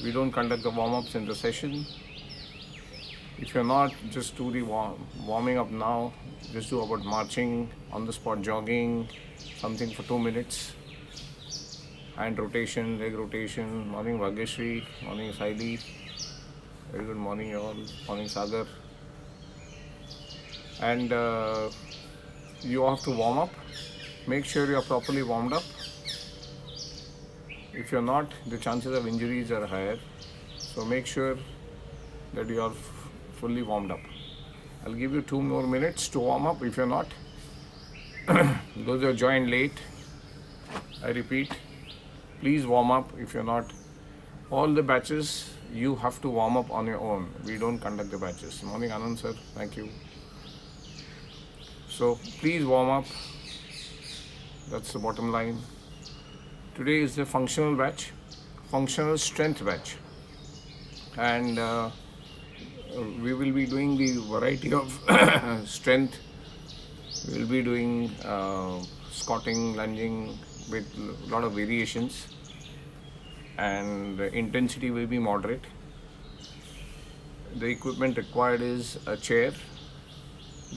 We don't conduct the warm-ups in the session. If you're not, just do the warming up now. Just do about marching, on the spot jogging, something for 2 minutes. Hand rotation, leg rotation. Morning Vagyashree, morning Saili. Very good morning all. Morning Sagar. And you have to warm up. Make sure you're properly warmed up. If you're not, the chances of injuries are higher. So make sure that you are fully warmed up. I'll give you 2 more minutes to warm up if you're not. Those who joined late, I repeat, please warm up if you're not. All the batches, you have to warm up on your own. We don't conduct the batches. Morning Anand sir, thank you. So please warm up. That's the bottom line. Today is the functional batch, functional strength batch. And we will be doing the variety of strength. We will be doing squatting, lunging with a lot of variations, and the intensity will be moderate. The equipment required is a chair,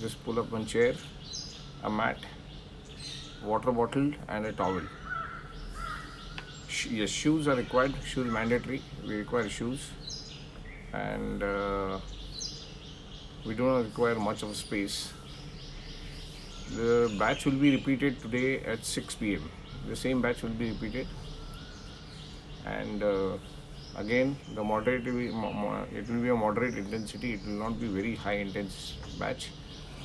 just pull up one chair, a mat, water bottle and a towel. Yes, shoes are required, shoes mandatory, we require shoes, and we do not require much of space. The batch will be repeated today at 6 p.m. The same batch will be repeated, and again the moderate it will be a moderate intensity. It will not be very high intense batch,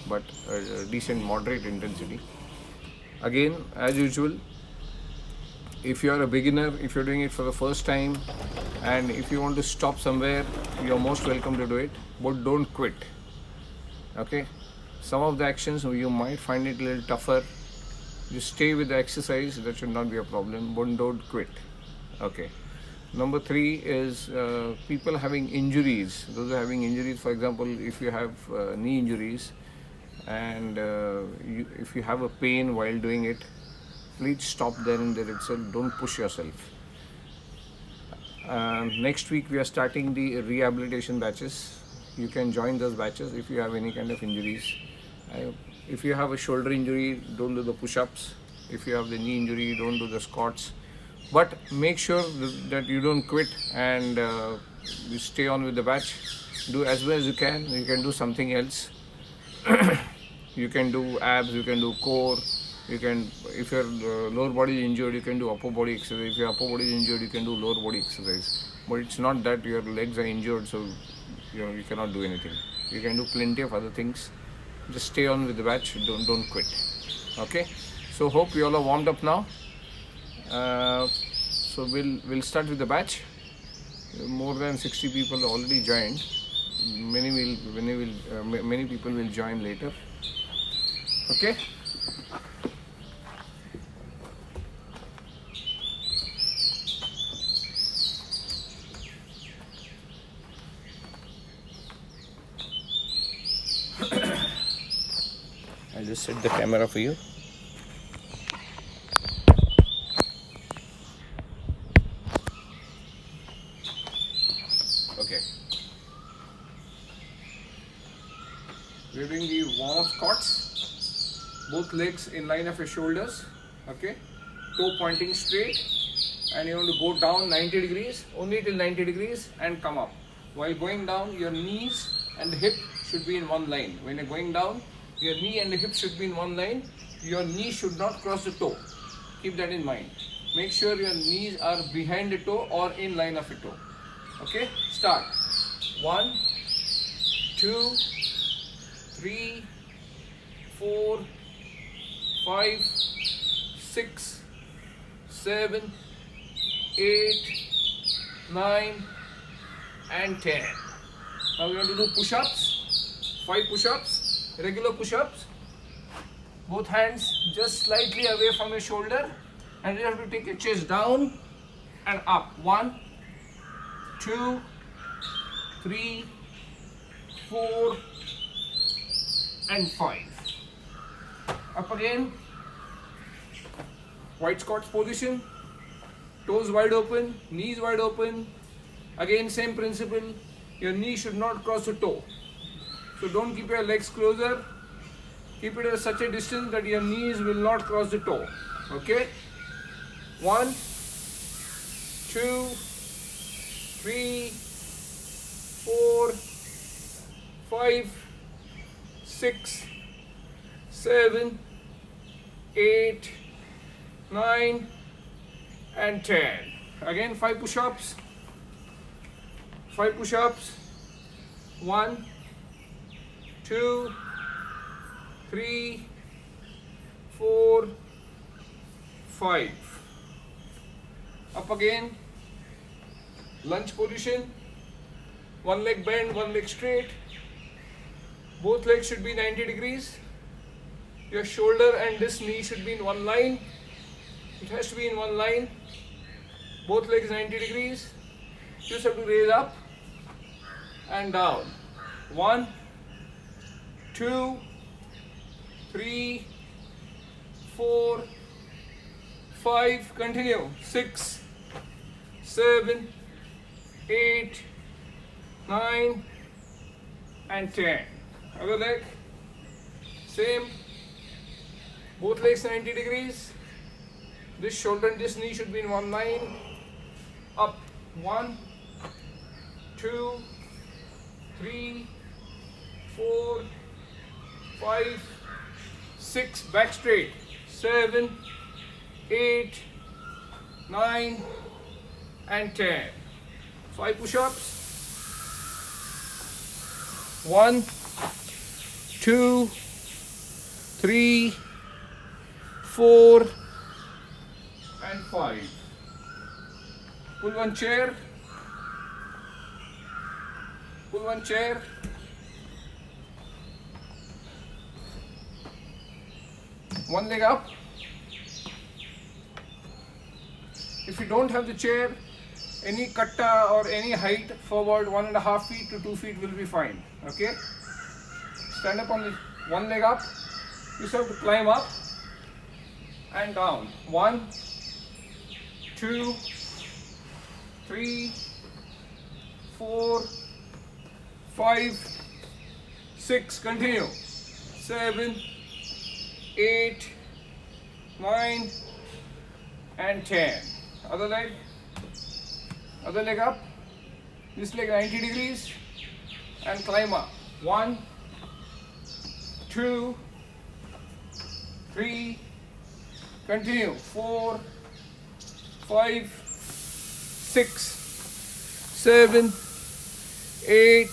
but a decent moderate intensity. Again, as usual, if you are a beginner, if you're doing it for the first time, and if you want to stop somewhere, you're most welcome to do it, but don't quit. Okay, some of the actions you might find it a little tougher. Just stay with the exercise, that should not be a problem, but don't quit. Okay, number 3 is people having injuries. Those are having injuries, for example, if you have knee injuries, and if you have a pain while doing it, please stop there and there itself. Don't push yourself. Next week we are starting the rehabilitation batches. You can join those batches if you have any kind of injuries. If you have a shoulder injury, don't do the push-ups. If you have the knee injury, don't do the squats. But make sure that you don't quit, and you stay on with the batch. Do as well as you can. You can do something else. You can do abs, you can do core. You can, if your lower body is injured, you can do upper body exercise. If your upper body is injured, you can do lower body exercise. But it's not that your legs are injured, so you cannot do anything. You can do plenty of other things. Just stay on with the batch. Don't quit. Okay. So hope you all are warmed up now. So we'll start with the batch. More than 60 people already joined. Many people will join later. Okay. I'll just set the camera for you. Okay. We're doing the warm-up squats. Both legs in line of your shoulders. Okay. Toe pointing straight. And you want to go down 90 degrees, only till 90 degrees, and come up. While going down, your knees and the hip should be in one line. When you're going down, your knee and the hip should be in one line. Your knee should not cross the toe. Keep that in mind. Make sure your knees are behind the toe or in line of the toe. Okay, start. 1, 2, 3, 4, 5, 6, 7, 8, 9, and 10. Now we are going to do push-ups. 5 push-ups, regular push-ups. Both hands just slightly away from your shoulder, and you have to take your chest down and up. 1, 2, 3, 4, and 5. Up again. White squats position. Toes wide open, knees wide open, Again, same principle, your knee should not cross the toe. So don't keep your legs closer, keep it at such a distance that your knees will not cross the toe. Okay? 1, 2, 3, 4, 5, 6, 7, 8, 9 and 10. Again 5 push-ups. 5 push-ups. 1, 2, 3, 4, 5. Up again. Lunge position. One leg bend, one leg straight. Both legs should be 90 degrees. Your shoulder and this knee should be in one line. It has to be in one line. Both legs 90 degrees. You just have to raise up and down. 1, 2, 3, 4, 5. Continue. 6, 7, 8, 9 and 10. Other leg. Same. Both legs 90 degrees. This shoulder and this knee should be in one line. Up. 1, 2, 3, 4, 5, 6. Back straight. 7, 8, 9 and 10. 5 push-ups. 1, 2, 3, 4 and 5. Pull one chair. Pull one chair. One leg up. If you don't have the chair, any katta or any height forward 1.5 feet to 2 feet will be fine. Okay? Stand up on the one leg up. You just have to climb up and down. 1, 2, 3, 4, 5, 6. Continue. 7, 8, 9 and 10. Other leg. Other leg up. This leg 90 degrees and climb up. 1, 2, 3. Continue. 4, 5, 6, 7, 8,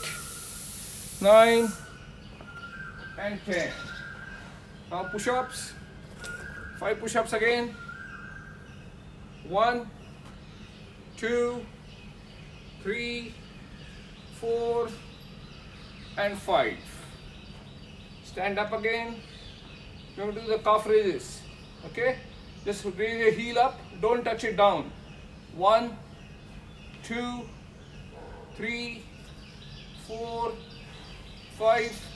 9 and 10. Now push-ups. 5 push-ups again. 1, 2, 3, 4 and 5. Stand up again. We're going to do the calf raises. Okay? Just raise your heel up. Don't touch it down. 1, 2, 3, 4, 5,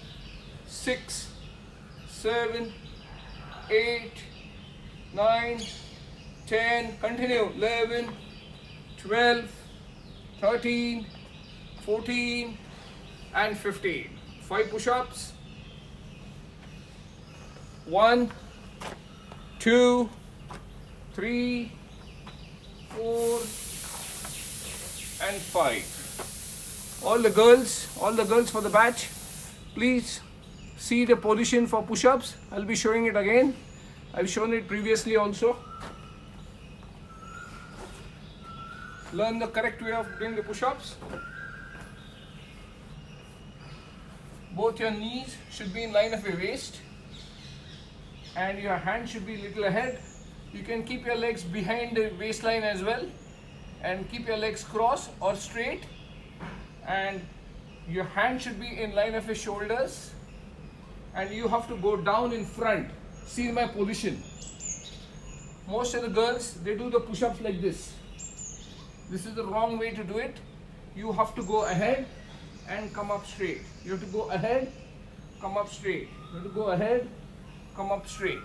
6, 7, 8, 9, 10. Continue. 11, 12, 13, 14 and 15. 5 push-ups. 1, 2, 3, 4 and 5. All the girls for the batch, please see the position for push-ups. I'll be showing it again. I've shown it previously also. Learn the correct way of doing the push-ups. Both your knees should be in line of your waist and your hand should be a little ahead. You can keep your legs behind the waistline as well and keep your legs crossed or straight, and your hand should be in line of your shoulders and you have to go down in front. See my position. Most of the girls, they do the push-ups like this. This is the wrong way to do it. You have to go ahead and come up straight. You have to go ahead, come up straight. You have to go ahead, come up straight.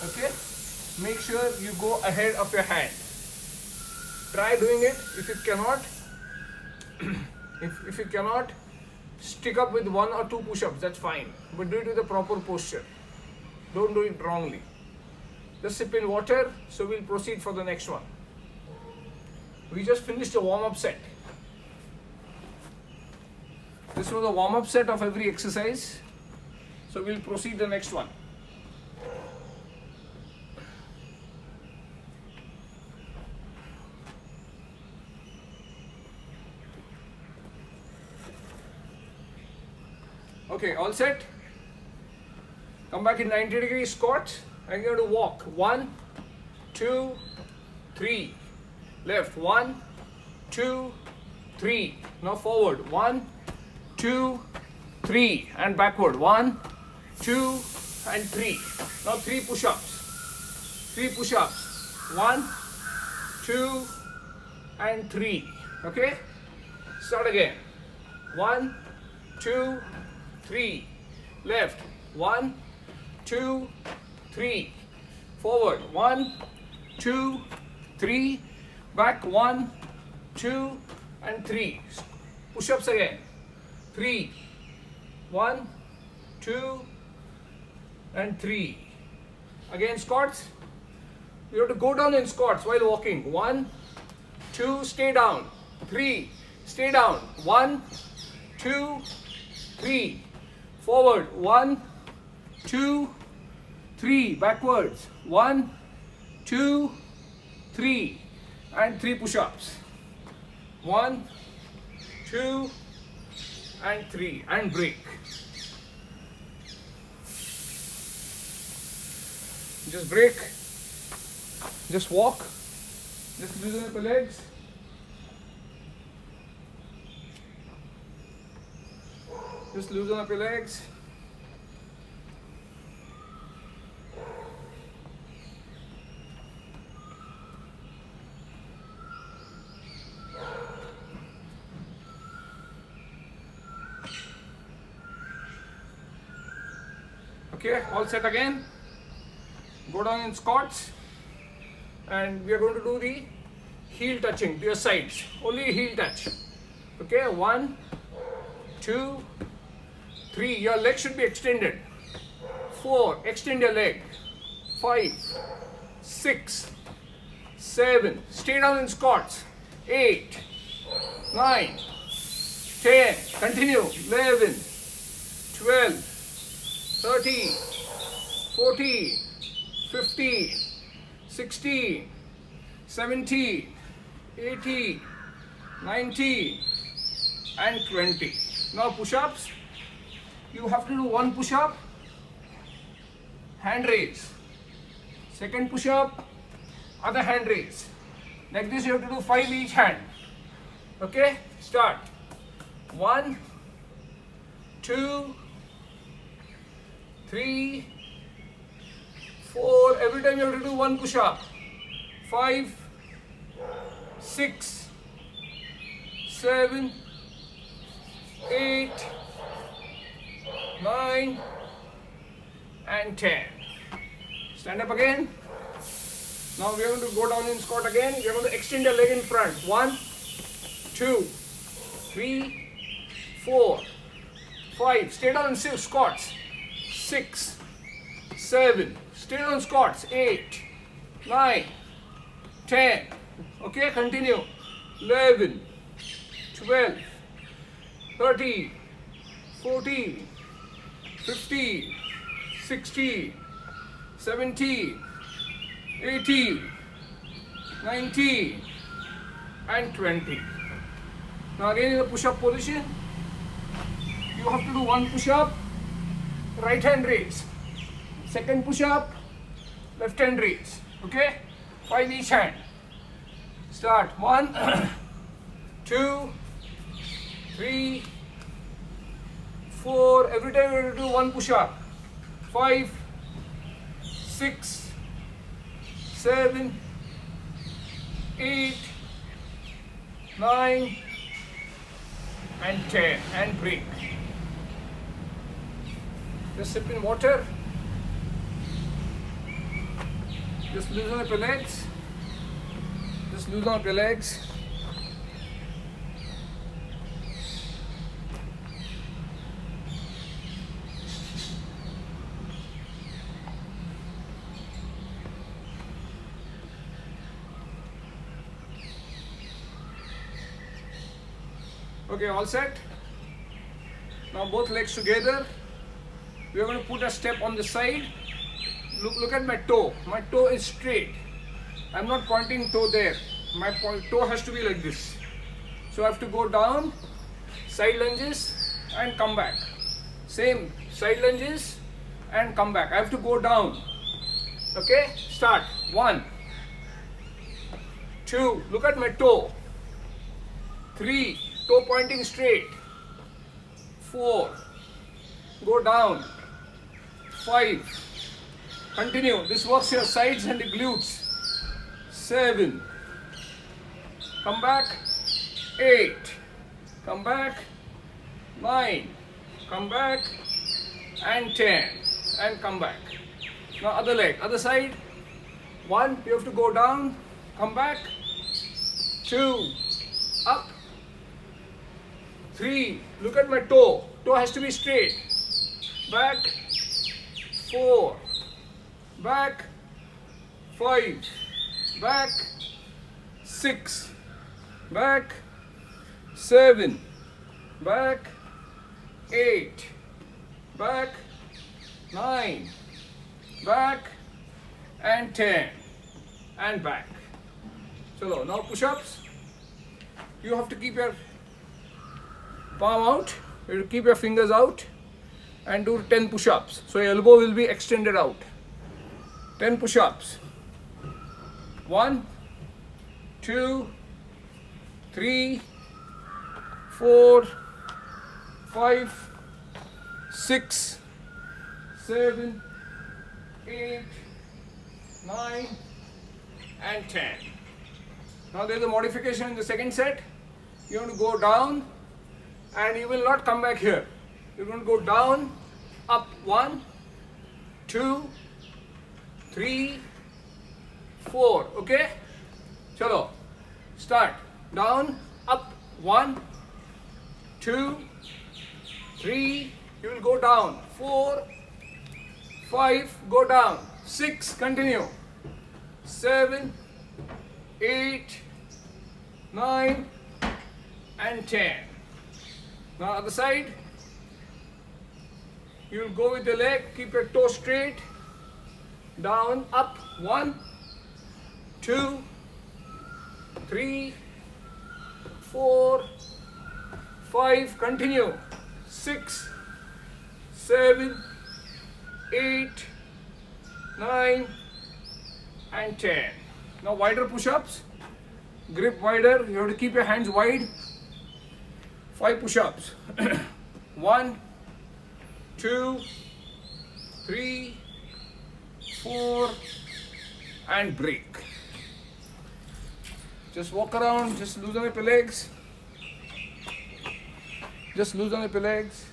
Okay? Make sure you go ahead of your hand. Try doing it. If you cannot, if you cannot stick up with 1 or 2 push-ups, that's fine. But do it with a proper posture. Don't do it wrongly. Just sip in water. So we'll proceed for the next one. We just finished a warm-up set. This was a warm-up set of every exercise. So we'll proceed the next one. Okay, all set? Come back in 90-degree squat and you're going to walk. 1, 2, 3. Left. 1, 2, 3. Now forward. 1, 2, 3. And backward. 1, 2, and 3. Now 3 push-ups. 3 push-ups. 1, 2, and 3. Okay? Start again. 1, 2, 3. Left. 1, 2, 3. Forward. 1, 2, 3. Back. 1, 2, and 3. Push-ups again. 3. 1, 2, and 3. Again squats. You have to go down in squats while walking. 1, 2, stay down. 3, stay down. 1, 2, 3. Forward. 1, 2, 3. Backwards. 1, 2, 3. And 3 push-ups. 1, 2, and 3. And break. Just break. Just walk. Just loosen up your legs. Just loosen up your legs. Okay, all set again. Go down in squats. And we are going to do the heel touching to your sides. Only heel touch. Okay, 1, 2, 3. Your leg should be extended. 4. Extend your leg. 5, 6, 7. Stay down in squats. 8, 9, 10. Continue. 11, 12, 13, 14, 15, 16, 17, 18, 19, and 20. Now push-ups. You have to do 1 push-up, hand raise. Second push-up, other hand raise. Like this you have to do 5 each hand. Okay, start. 1, 2, 3, 4. Every time you have to do 1 push-up. 5, 6, 7, 8, 9, and 10. Stand up again. Now we are going to go down in squat again. We are going to extend your leg in front. 1, 2, 3, 4, 5. Stay down in squats. 6, 7. Stay down squats. 8, 9, 10. Okay, continue. 11, 12, 13, 14, 15, 16, 17, 18, 19, and 20. Now again in the push-up position, you have to do 1 push-up, right hand raise. Second push-up, left hand raise. Okay? 5 each hand. Start. 1, 2, 3, 4. Every time you have to do 1 push-up. 5, 6, 7, 8, 9, and 10. And break. Just sip in water. Just loosen up your legs. Just loosen up your legs. Okay, all set. Now both legs together. We are going to put a step on the side. Look at my toe. My toe is straight. I'm not pointing toe there. My toe has to be like this. So I have to go down, side lunges and come back. Same, side lunges and come back. I have to go down. Okay, start. 1, 2, look at my toe. 3, toe pointing straight. 4, go down. 5, continue. This works your sides and the glutes. 7, come back. 8, come back. 9, come back. And 10, and come back. Now other leg, other side. 1, you have to go down, come back. 2, up. 3, look at my toe. Toe has to be straight. Back. 4, back. 5, back. 6, back. 7, back. 8, back. 9, back. And 10, and back. So now push-ups. You have to keep your palm out. You have to keep your fingers out and do 10 push-ups. So your elbow will be extended out. 10 push-ups. 1, 2, 3, 4, 5, 6, 7, 8, 9, and 10. Now there is a modification in the second set. You want to go down and you will not come back here. You're going to go down, up. 1, 2, 3, 4. Okay? Chalo. Start. Down, up. 1, 2, 3. You will go down. 4, 5. Go down. 6. Continue. 7, 8, 9, and 10. Now other side. You will go with the leg. Keep your toe straight. Down, up. 1, 2, 3, 4, 5. Continue. 6, 7, 8, 9, and 10. Now wider push-ups. Grip wider. You have to keep your hands wide. 5 push-ups. 1, 2, 3, 4, and break. Just walk around. Just loosen up your legs. Just loosen up your legs.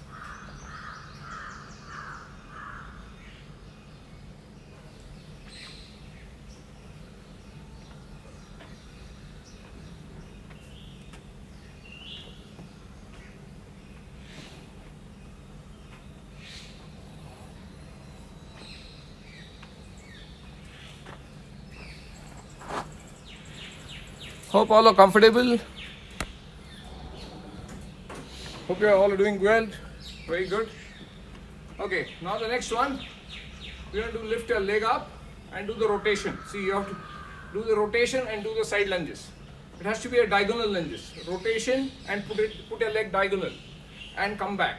Hope all are comfortable. Hope you are all doing well. Very good. Okay, now the next one. We have to lift your leg up and do the rotation. See, you have to do the rotation and do the side lunges. It has to be a diagonal lunges. Rotation and put your leg diagonal and come back.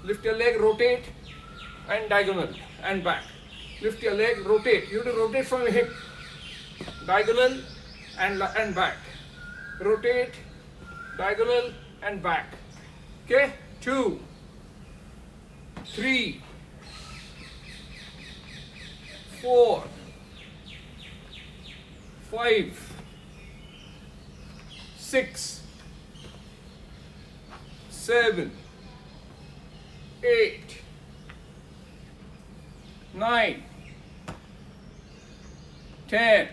Lift your leg, rotate and diagonal and back. Lift your leg, rotate. You have to rotate from your hip. Diagonal and back. Rotate, diagonal and back. Okay, 2, 3, 4, 5, 6, 7, 8, 9, 10,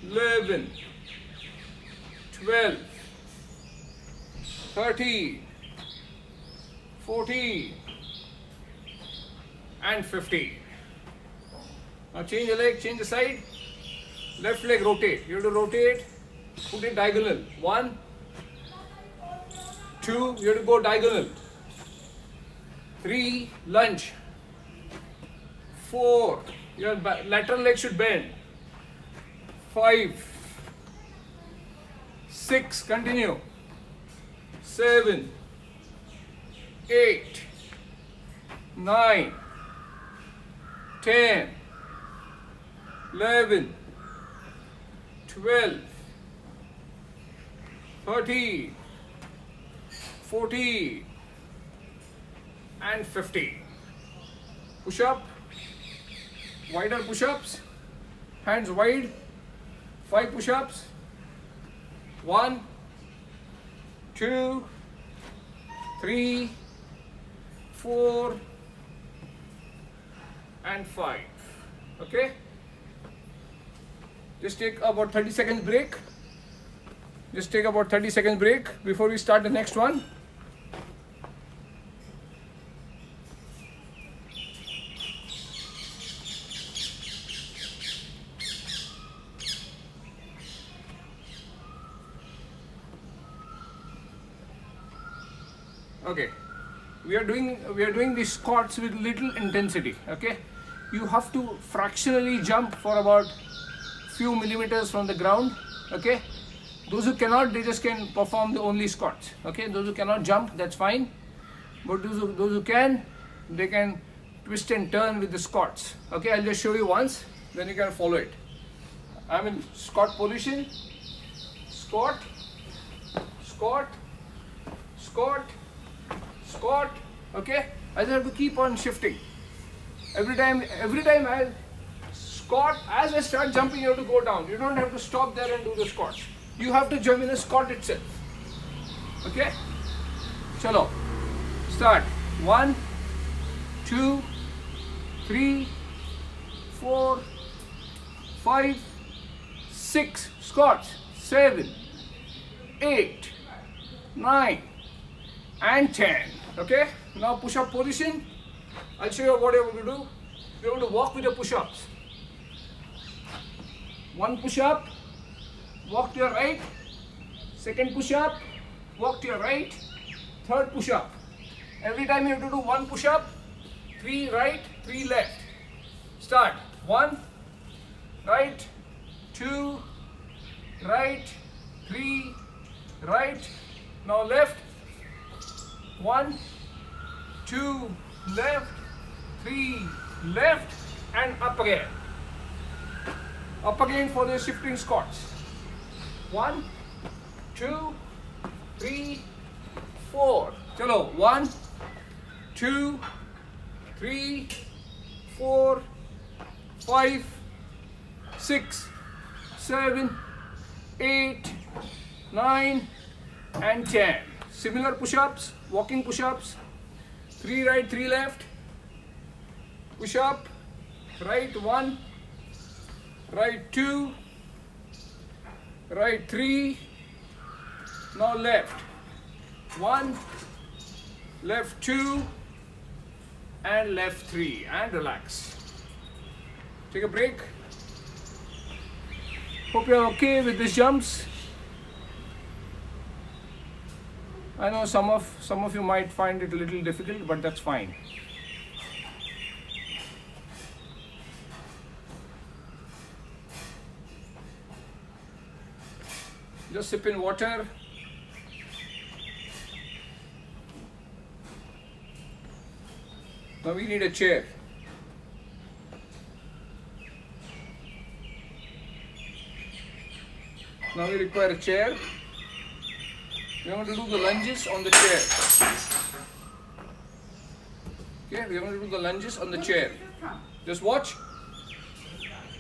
11, 12, 13, 14, and 15. Now change the leg, change the side. Left leg rotate. You have to rotate, put it diagonal. 1, 2, you have to go diagonal. 3, lunge. 4, your lateral leg should bend. 5, 6, continue. 7, 8, 9, 10, 11, 12, 13, 14, and 15. Push up, wider push ups, hands wide, 5 push ups. 1, 2, 3, 4, and 5. Okay? Just take about 30 seconds break. Just take about 30 seconds break before we start the next one. Okay, we are doing these squats with little intensity. Okay, you have to fractionally jump for about few millimeters from the ground. Okay, those who cannot, they just can perform the only squats. Okay, those who cannot jump, that's fine, but those who can, they can twist and turn with the squats. Okay, I'll just show you once, then you can follow it. I'm in squat position. Squat, squat, squat, squat. Okay, I just have to keep on shifting. Every time I squat, as I start jumping, you have to go down. You don't have to stop there and do the squats. You have to jump in the squat itself. Okay, chalo, start. 1, 2, 3, 4, 5, 6 squats. 7, 8, 9, and 10. Okay, now push up position. I'll show you what you have to do. You have to walk with the push ups. 1 push up, walk to your right. 2nd push up, walk to your right. 3rd push up. Every time you have to do 1 push up, 3 right, 3 left. Start. 1, right, 2, right, 3, right. Now left. 1, 2, left, 3, left, and up again. Up again for the shifting squats. 1, 2, 3, 4. Chalo. 1, 2, 3, 4, 5, 6, 7, 8, 9, and 10. Similar push-ups, walking push-ups. 3 right, 3 left. Push up. Right 1, right 2, right 3. Now left. 1, left 2, and left 3. And relax. Take a break. Hope you're okay with these jumps. I know some of you might find it a little difficult, but that's fine. Just sip in water. Now we need a chair. Now we require a chair. We are going to do the lunges on the chair. Okay, we are going to do the lunges on the chair. Just watch.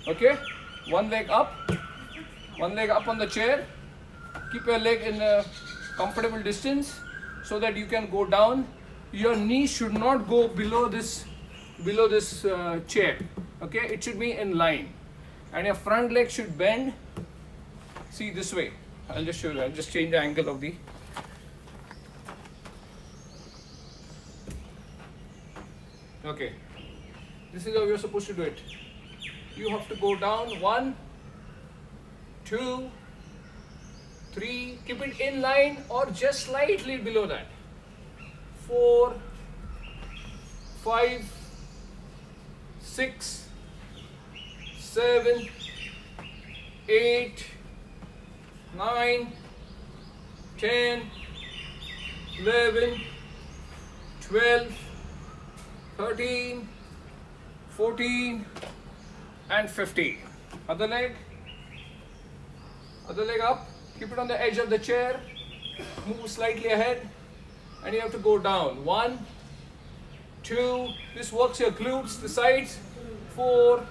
Okay, one leg up on the chair. Keep your leg in a comfortable distance so that you can go down. Your knee should not go below this chair. Okay, it should be in line, and your front leg should bend See this way. I'll just show you. I'll just change the angle of the. Okay. This is how you're supposed to do it. You have to go down 1, 2, 3. Keep it in line or just slightly below that. 4, 5, 6, 7, 8, 9, 10, 11, 12, 13, 14 and 15. Other leg up. Keep it on the edge of the chair. Move slightly ahead and you have to go down. 1, 2, this works your glutes, the sides. 4,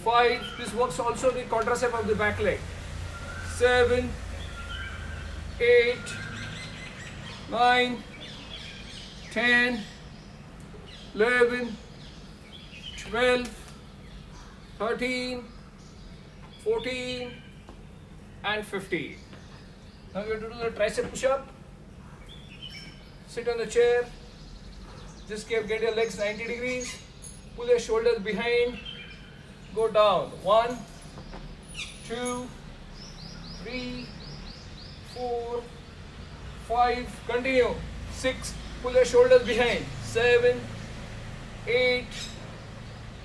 5, this works also the quadricep of the back leg. 7, 8, 9, 10, 11, 12, 13, 14 and 15. Now we have to do the tricep push-up. Sit on the chair. Just get your legs 90 degrees. Pull your shoulders behind. Go down. 1, 2, 3, 4, 5. Continue. 6. Pull your shoulders behind. 7, 8,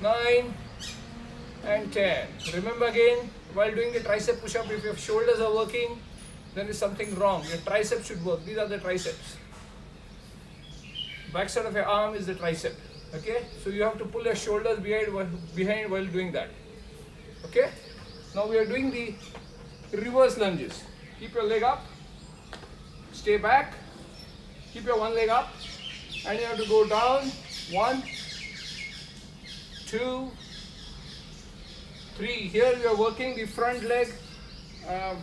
9 and 10. Remember again, while doing the tricep push-up, if your shoulders are working, then there's something wrong. Your triceps should work. These are the triceps. Back side of your arm is the tricep. Okay? So you have to pull your shoulders behind while doing that. Okay? Now we are doing the reverse lunges. Keep your leg up. Stay back. Keep your one leg up. And you have to go down. 1, 2, 3. Here you are working the front leg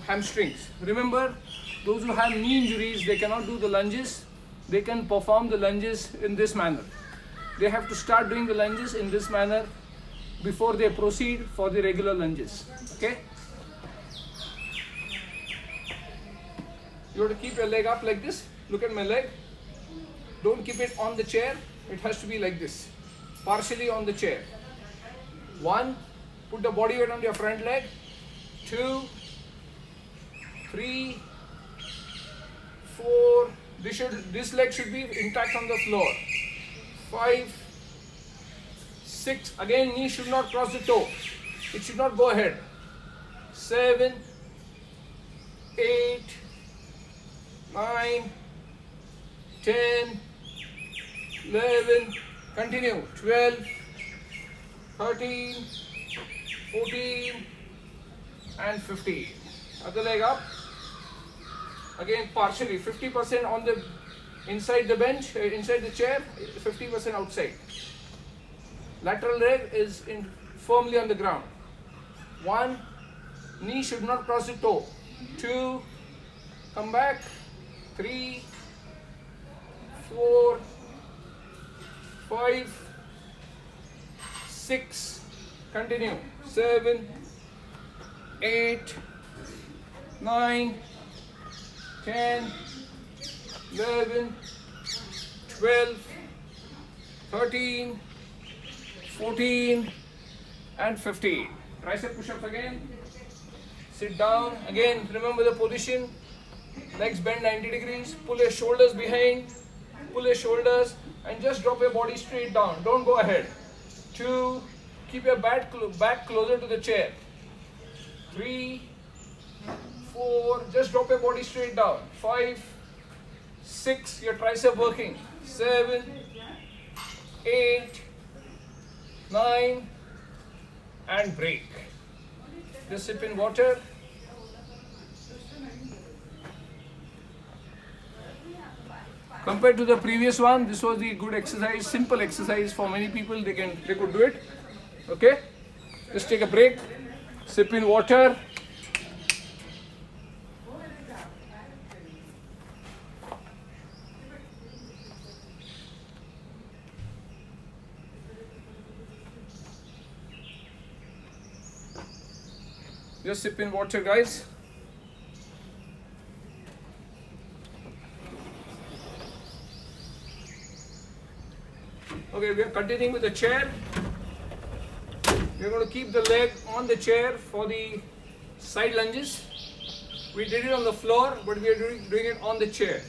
hamstrings. Remember, those who have knee injuries, they cannot do the lunges. They can perform the lunges in this manner. They have to start doing the lunges in this manner before they proceed for the regular lunges. Okay? You have to keep your leg up like this. Look at my leg. Don't keep it on the chair. It has to be like this. Partially on the chair. 1. Put the body weight on your front leg. 2, 3, 4. This leg should be intact on the floor. 5, 6. Again, knee should not cross the toe. It should not go ahead. 7, 8, 9, 10, 11. Continue. 12, 13, 14 and 15. Other leg up. Again partially. 50% on the inside the bench, inside the chair, 50% outside. Lateral leg is firmly on the ground. 1, knee should not cross the toe. 2, come back. 3, 4, 5, 6, continue. 7, 8, 9, 10, 11, 12, 13, 14 and 15. Tricep push-ups again. Sit down. Again, remember the position. Legs bend 90 degrees. Pull your shoulders behind. Pull your shoulders and just drop your body straight down. Don't go ahead. 2. Keep your back closer to the chair. 3, 4. Just drop your body straight down. 5, 6. Your tricep working. 7, 8, 9 and break. Just sip in water. Compared to the previous one, this was the good exercise, simple exercise for many people. They could do it. Okay? Just take a break. Sip in water. Just sip in water, guys. Okay, we are continuing with the chair. We are going to keep the leg on the chair for the side lunges. We did it on the floor, but we are doing it on the chair.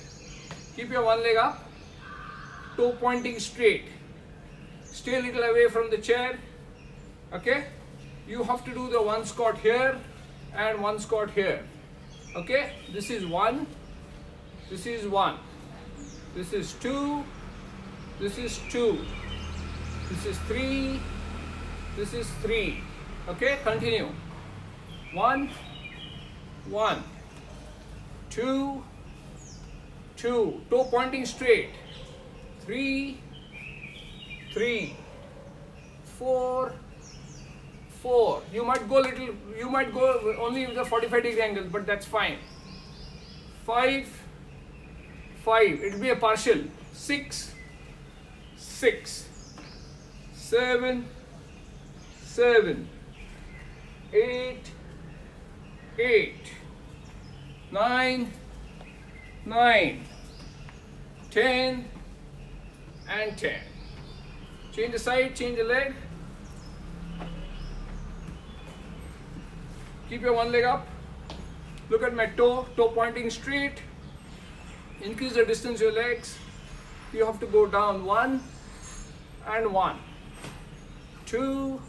Keep your one leg up, toe pointing straight. Stay a little away from the chair. Okay? You have to do the one squat here and one squat here. Okay? This is one. This is one. This is two. This is two. This is three. This is three. Okay? Continue. One. One. Two. Two. Toe pointing straight. Three. Three. Four. Four. You might go only with the 45-degree angle, but that's fine. Five. Five. It will be a partial. Six. Six. Seven. Seven. Eight. Eight. Nine. Nine. 10. And 10. Change the side, change the leg. Keep your one leg up. Look at my toe pointing straight. Increase the distance your legs. You have to go down one and one. Two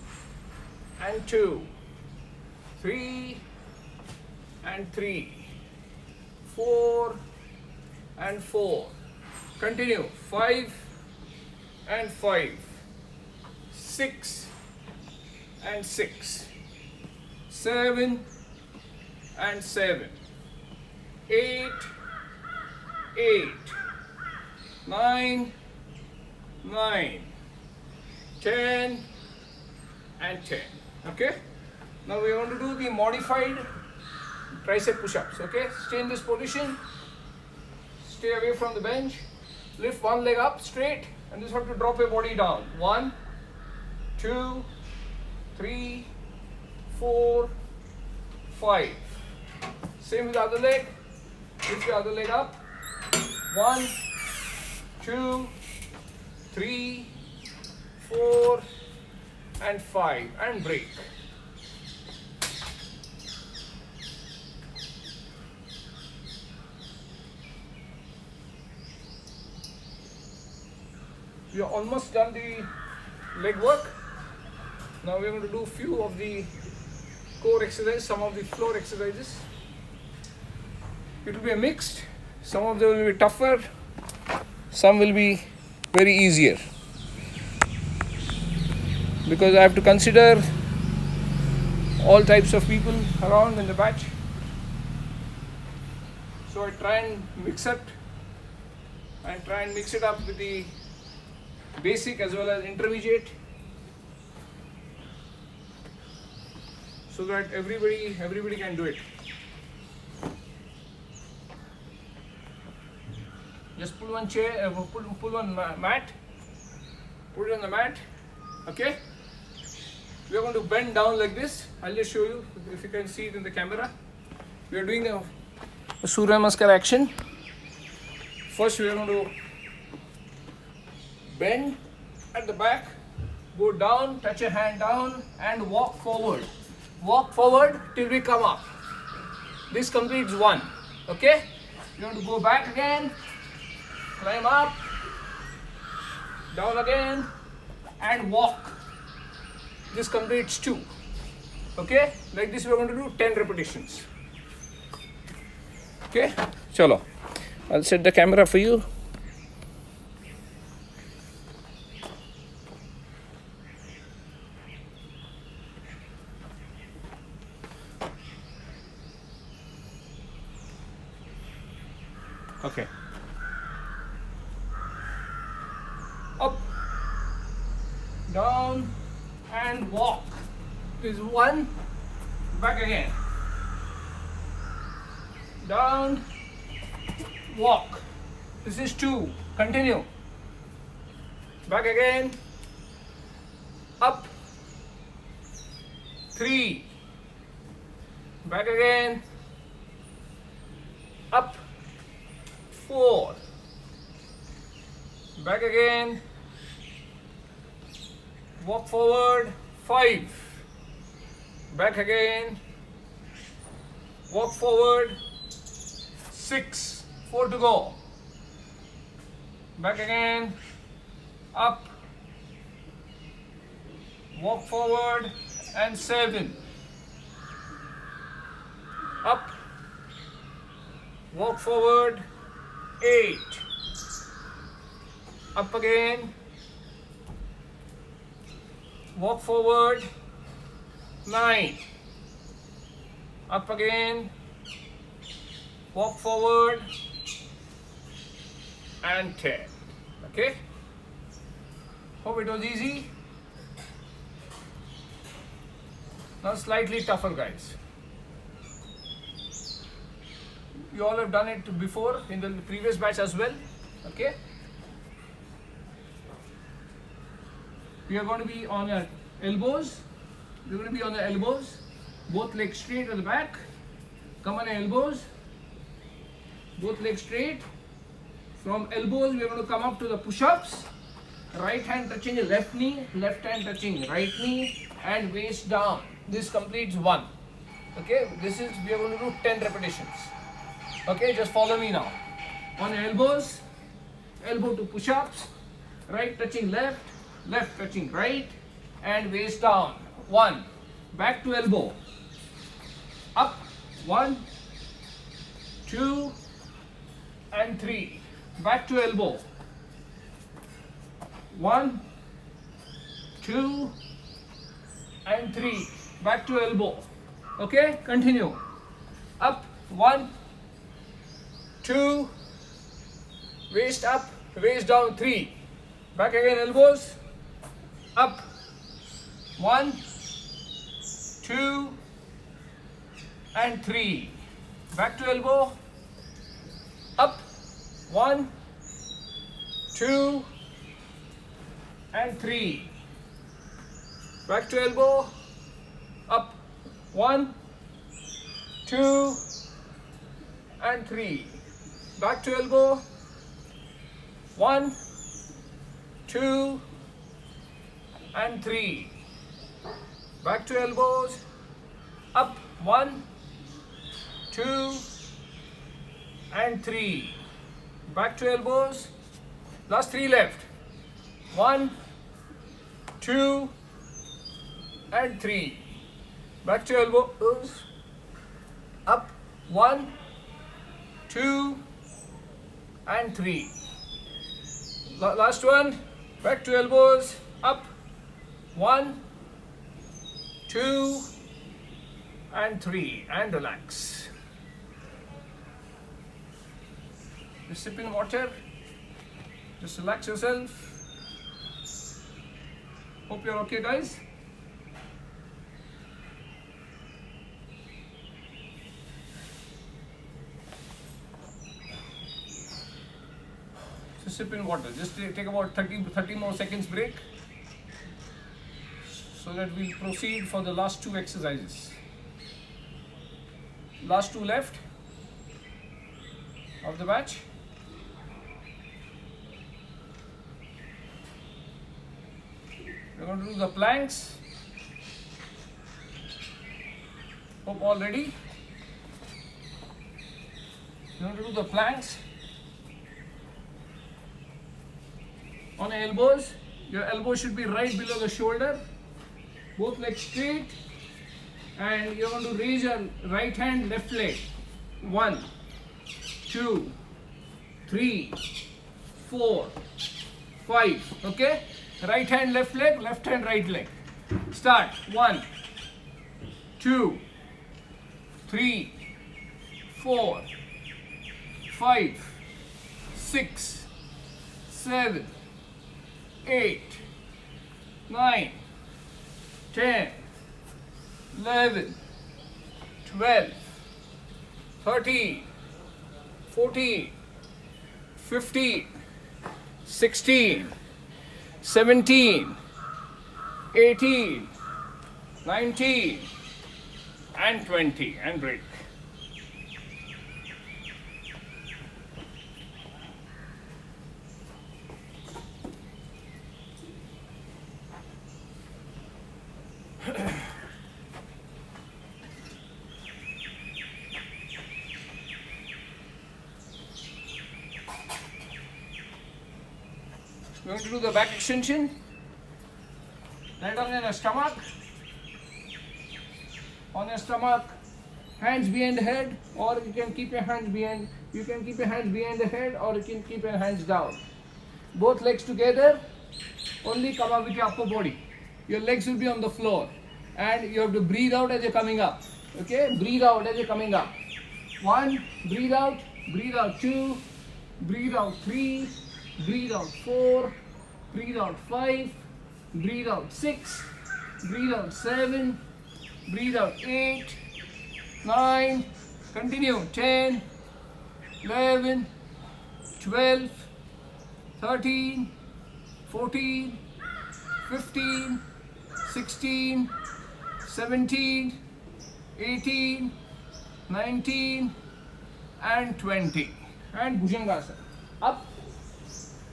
and two. Three and three. Four and four. Continue. Five and five. Six and six. Seven and seven. Eight. Eight. Nine. Nine. 10 and 10. Okay? Now we want to do the modified tricep push-ups. Okay? Stay in this position. Stay away from the bench. Lift one leg up straight and just have to drop your body down. 1, 2, 3, 4, 5. Same with the other leg. Lift your other leg up. 1, 2, 3, 4 and 5 and break. We are almost done the leg work. Now we are going to do a few of the core exercises, some of the floor exercises. It will be a mixed. Some of them will be tougher, some will be very easier. Because I have to consider all types of people around in the batch. So I try and mix it up with the basic as well as intermediate, so that everybody can do it. Just pull one chair, pull one mat, put it on the mat. Okay? We are going to bend down like this. I'll just show you if you can see it in the camera. We are doing a Surya Namaskar action. First we are going to bend at the back, go down, touch your hand down and walk forward. Walk forward till we come up. This completes one. Okay? You want to go back again, climb up, down again and walk. This completes 2. Okay? Like this we are going to do 10 repetitions. Okay? Chalo. I'll set the camera for you. Okay. Up, down and walk. This is 1, back again. Down, walk. This is 2, continue. Back again. Up, 3. Back again. Up, 4. Back again. walk forward, 5, back again, walk forward, 6, 4 to go, back again, up, walk forward, and 7, up, walk forward, 8, up again, walk forward, 9, up again, walk forward, and 10. Okay, hope it was easy. Now slightly tougher, guys. You all have done it before in the previous batch as well. Okay, we are going to be on our elbows. We're going to be on the elbows, both legs straight at the back. Come on elbows, both legs straight. From elbows we are going to come up to the push-ups. Right hand touching the left knee, left hand touching right knee, and waist down. This completes 1. Okay, this is, we are going to do 10 repetitions. Okay, just follow me now. On elbows, elbow to push-ups, right touching left, left touching right, and waist down. 1, back to elbow, up, 1, 2, and 3, back to elbow, 1, 2, and 3, back to elbow. Okay, continue. Up, 1, 2, waist up, waist down, 3, back again elbows, up, 1, 2, and 3, back to elbow, up, 1, 2, and 3, back to elbow, up, 1, 2, and 3, back to elbow, 1, 2, and 3, back to elbows, up, 1, 2, and 3, back to elbows, last 3 left, 1, 2, and 3, back to elbows, up, 1, 2, and 3, last one, back to elbows, up, 1, 2, and 3, and relax. Just sipping water, just relax yourself. Hope you're okay, guys. Just sip in water. Just take about 30 more seconds break, so that we'll proceed for the last 2 exercises. Last 2 left of the batch. We're going to do the planks. Hope all ready. We're going to do the planks. On elbows, your elbow should be right below the shoulder. Both legs straight. And you're going to raise your right hand, left leg. 1, 2, 3, 4, 5. Okay? Right hand, left leg, left hand, right leg. Start. 1, 2, 3, 4, 5, 6, 7, 8, 9, 10, 11, 12, 13, 14, 15, 16, 17, 18, 19, and 20, and break. We're going to do the back extension. Lie down on your stomach. On your stomach, hands behind the head, or you can keep your hands behind. You can keep your hands behind the head, or you can keep your hands down. Both legs together. Only come up with your upper body. Your legs will be on the floor, and you have to breathe out as you're coming up. Okay, breathe out as you're coming up. 1, breathe out. Breathe out 2. Breathe out 3. Breathe out 4. Breathe out 5. Breathe out 6. Breathe out 7. Breathe out 8. 9. Continue. 10. 11. 12. 13. 14. 15. 16. 17. 18. 19. And 20. And Bhujangasana. Up.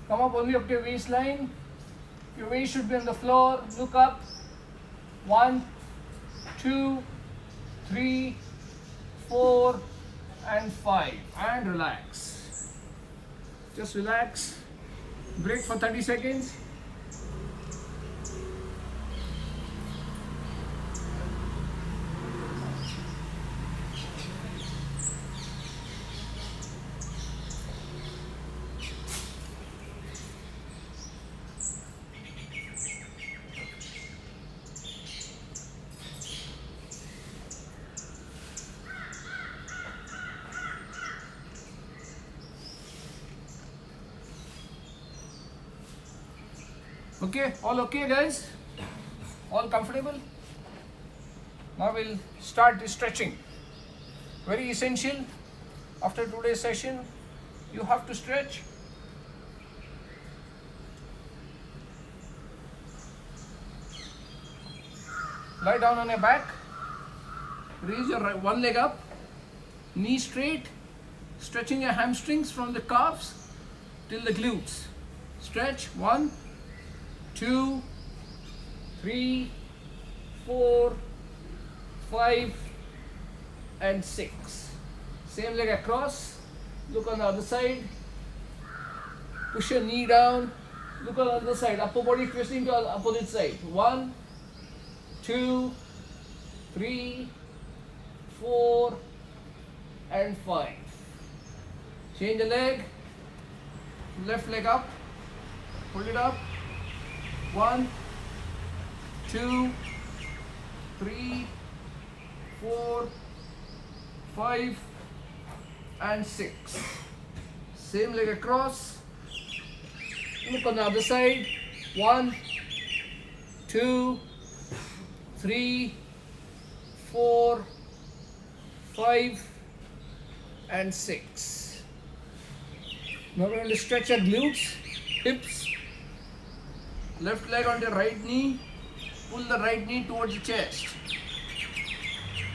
Come up only up to your waistline. Your waist should be on the floor. Look up. 1, 2, 3, 4, and 5. And relax. Just relax. Break for 30 seconds. Okay, all okay guys? All comfortable? Now we'll start the stretching. Very essential. After today's session, you have to stretch. Lie down on your back. Raise your one leg up. Knee straight. Stretching your hamstrings from the calves till the glutes. Stretch. 1, 2, 3, 4, 5, and 6. Same leg across. Look on the other side. Push your knee down. Look on the other side. Upper body twisting to the opposite side. 1, 2, 3, 4, and 5. Change the leg. Left leg up. Hold it up. 1, 2, 3, 4, 5, and 6. Same leg across. Look on the other side. 1, 2, 3, 4, 5, and 6. Now we're going to stretch our glutes, hips. Left leg on the right knee. Pull the right knee towards the chest.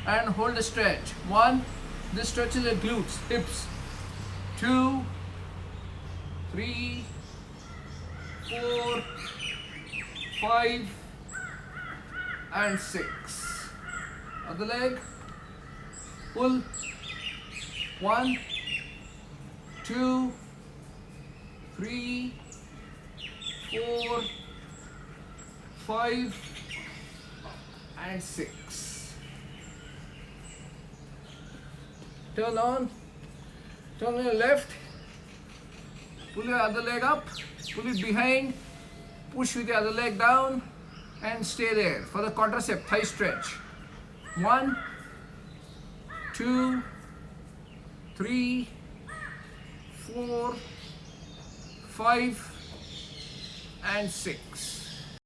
And hold the stretch. 1. This stretches the glutes, hips. 2, 3, 4, 5, and 6. Other leg. Pull. 1, 2, 3, 4, 5, and 6. Turn on your left, pull your other leg up, pull it behind, push with the other leg down, and stay there for the quadricep thigh stretch. 1, 2, 3, 4, 5, and 6.